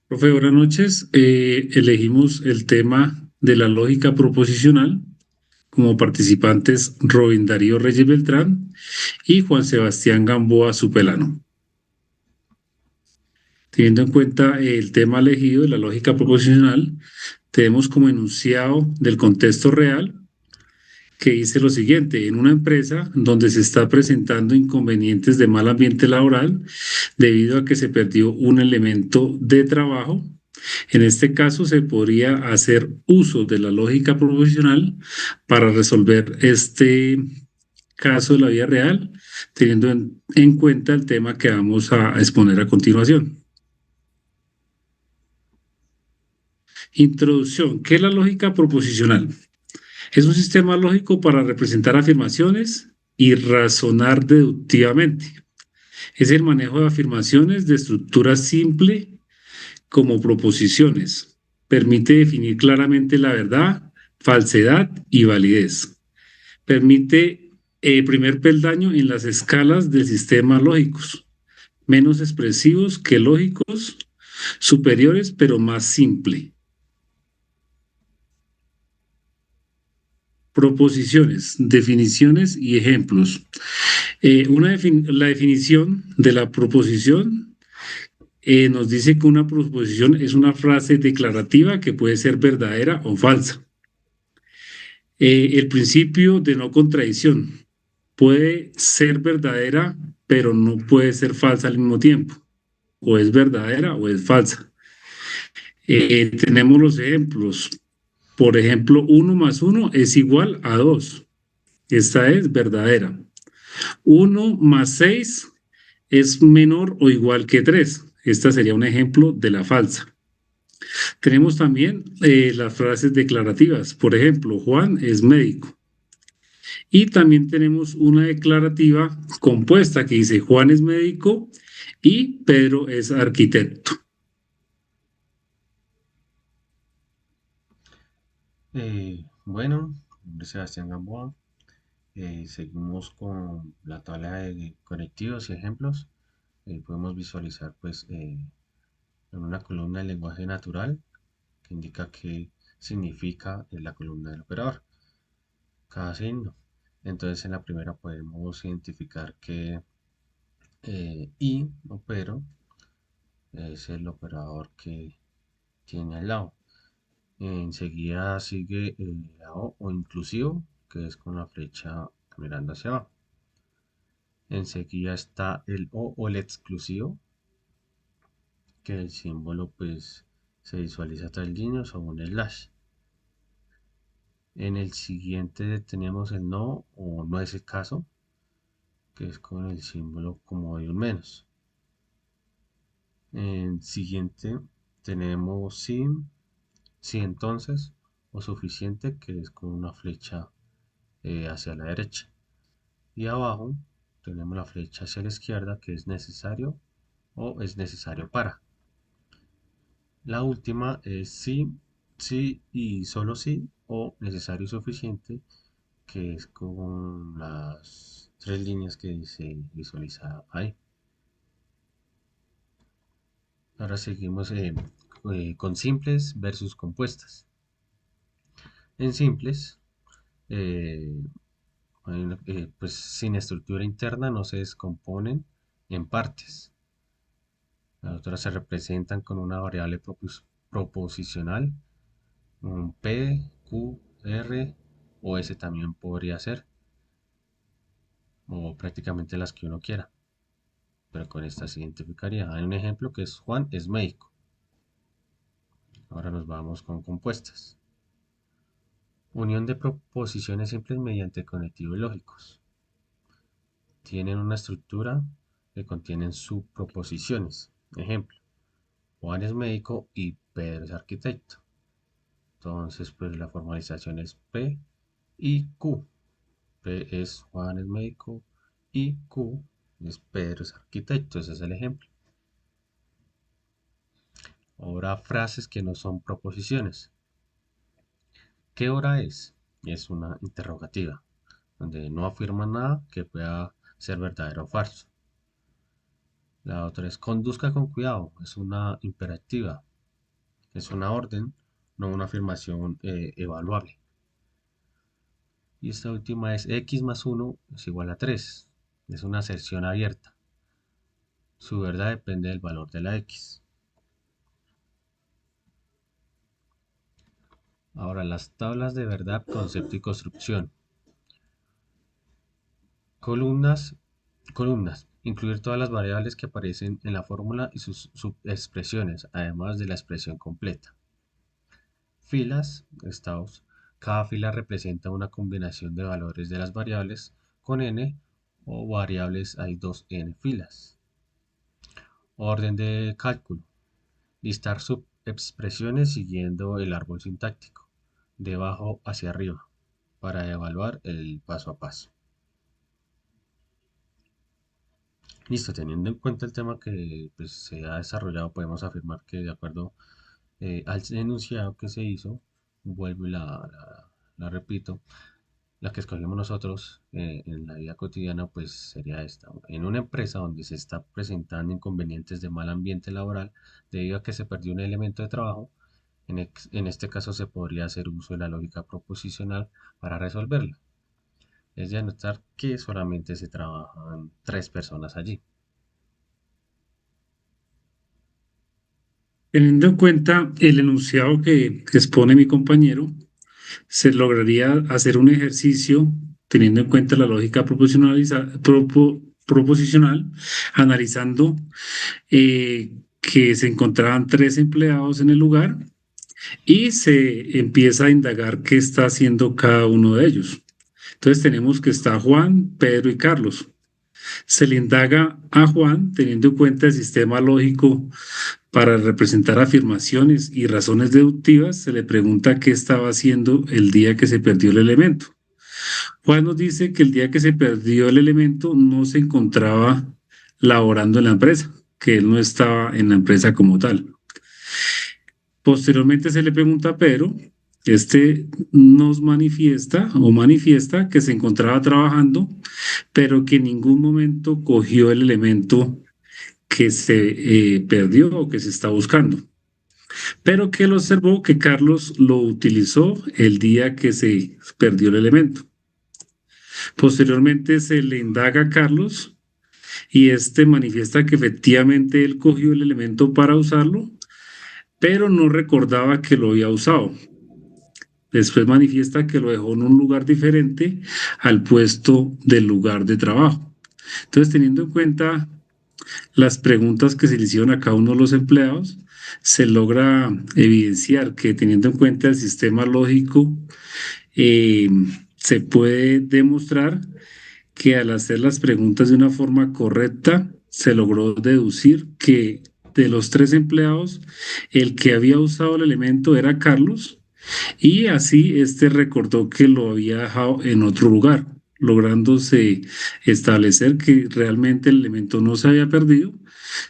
Profe, buenas noches. Elegimos el tema de la lógica proposicional como participantes Robin Darío Reyes Beltrán y Juan Sebastián Gamboa Supelano. Teniendo en cuenta el tema elegido de la lógica proposicional, tenemos como enunciado del contexto real que dice lo siguiente: en una empresa donde se está presentando inconvenientes de mal ambiente laboral debido a que se perdió un elemento de trabajo. En este caso, se podría hacer uso de la lógica proposicional para resolver este caso de la vida real, teniendo en cuenta el tema que vamos a exponer a continuación. Introducción. ¿Qué es la lógica proposicional? Es un sistema lógico para representar afirmaciones y razonar deductivamente. Es el manejo de afirmaciones de estructura simple como proposiciones. Permite definir claramente la verdad, falsedad y validez. Permite primer peldaño en las escalas del sistema lógicos, menos expresivos que lógicos, superiores pero más simple. Proposiciones, definiciones y ejemplos. La definición de la proposición nos dice que una proposición es una frase declarativa que puede ser verdadera o falsa. El principio de no contradicción puede ser verdadera, pero no puede ser falsa al mismo tiempo. O es verdadera o es falsa. Tenemos los ejemplos. Por ejemplo, uno más uno es igual a 2. Esta es verdadera. Uno más 6 es menor o igual que 3. Esta sería un ejemplo de la falsa. Tenemos también las frases declarativas. Por ejemplo, Juan es médico. Y también tenemos una declarativa compuesta que dice Juan es médico y Pedro es arquitecto. Bueno, mi nombre es Sebastián Gamboa. Seguimos con la tabla de conectivos y ejemplos. Podemos visualizar en una columna el lenguaje natural que indica qué significa la columna del operador, cada signo. Entonces en la primera podemos identificar que I, o pero, es el operador que tiene al lado. Enseguida sigue la o inclusivo, que es con la flecha mirando hacia abajo. Enseguida está el o el exclusivo, que el símbolo pues se visualiza tres líneas o un slash. En el siguiente tenemos el no o no es el caso, que es con el símbolo como de un menos. En el siguiente tenemos sí, sí entonces o suficiente, que es con una flecha hacia la derecha. Y abajo tenemos la flecha hacia la izquierda, que es necesario o es necesario para. La última es sí, sí y solo sí o necesario y suficiente, que es con las tres líneas que se visualiza ahí. Ahora seguimos con simples versus compuestas. En simples, eh, pues sin estructura interna no se descomponen en partes. Las otras se representan con una variable proposicional, un P, Q, R o S también podría ser, o prácticamente las que uno quiera, pero con esta se identificaría. Hay un ejemplo que es Juan es médico. Ahora nos vamos con compuestas. Unión de proposiciones simples mediante conectivos lógicos. Tienen una estructura que contienen subproposiciones. Ejemplo, Juan es médico y Pedro es arquitecto. Entonces, pues la formalización es P y Q. P es Juan es médico y Q es Pedro es arquitecto. Ese es el ejemplo. Ahora frases que no son proposiciones. ¿Qué hora es? Es una interrogativa, donde no afirma nada que pueda ser verdadero o falso. La otra es conduzca con cuidado, es una imperativa. Es una orden, no una afirmación evaluable. Y esta última es x más 1 es igual a 3. Es una aserción abierta. Su verdad depende del valor de la x. Ahora, las tablas de verdad, concepto y construcción. Columnas, columnas. Incluir todas las variables que aparecen en la fórmula y sus subexpresiones, además de la expresión completa. Filas, estados. Cada fila representa una combinación de valores de las variables con n o variables hay dos n filas. Orden de cálculo. Listar subexpresiones siguiendo el árbol sintáctico, de abajo hacia arriba, para evaluar el paso a paso. Listo, teniendo en cuenta el tema que pues, se ha desarrollado, podemos afirmar que de acuerdo al enunciado que se hizo, vuelvo y la repito, la que escogemos nosotros en la vida cotidiana, pues sería esta. En una empresa donde se está presentando inconvenientes de mal ambiente laboral debido a que se perdió un elemento de trabajo, en este caso se podría hacer uso de la lógica proposicional para resolverla. Es de anotar que solamente se trabajan 3 personas allí. Teniendo en cuenta el enunciado que expone mi compañero, se lograría hacer un ejercicio teniendo en cuenta la lógica proposicional, analizando que se encontraban tres empleados en el lugar y se empieza a indagar qué está haciendo cada uno de ellos. Entonces tenemos que está Juan, Pedro y Carlos. Se le indaga a Juan teniendo en cuenta el sistema lógico para representar afirmaciones y razones deductivas. Se le pregunta qué estaba haciendo el día que se perdió el elemento. Juan nos dice que el día que se perdió el elemento no se encontraba laborando en la empresa, que él no estaba en la empresa como tal. Posteriormente se le pregunta a Pedro, este nos manifiesta que se encontraba trabajando, pero que en ningún momento cogió el elemento que se perdió o que se está buscando, pero que él observó que Carlos lo utilizó el día que se perdió el elemento. Posteriormente se le indaga a Carlos y este manifiesta que efectivamente él cogió el elemento para usarlo, pero no recordaba que lo había usado. Después manifiesta que lo dejó en un lugar diferente al puesto del lugar de trabajo. Entonces, teniendo en cuenta las preguntas que se le hicieron a cada uno de los empleados, se logra evidenciar que teniendo en cuenta el sistema lógico, eh, se puede demostrar que al hacer las preguntas de una forma correcta, se logró deducir que de los tres empleados, el que había usado el elemento era Carlos y así este recordó que lo había dejado en otro lugar, lográndose establecer que realmente el elemento no se había perdido,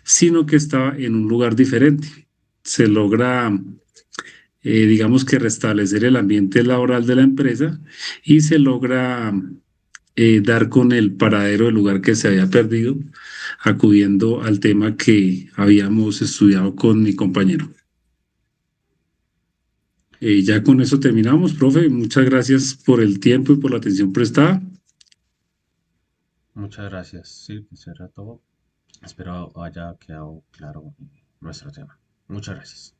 sino que estaba en un lugar diferente. Se logra, digamos que restablecer el ambiente laboral de la empresa y se logra dar con el paradero del lugar que se había perdido, acudiendo al tema que habíamos estudiado con mi compañero. Ya con eso terminamos, profe. Muchas gracias por el tiempo y por la atención prestada. Muchas gracias. Sí, eso era todo. Espero haya quedado claro nuestro tema. Muchas gracias.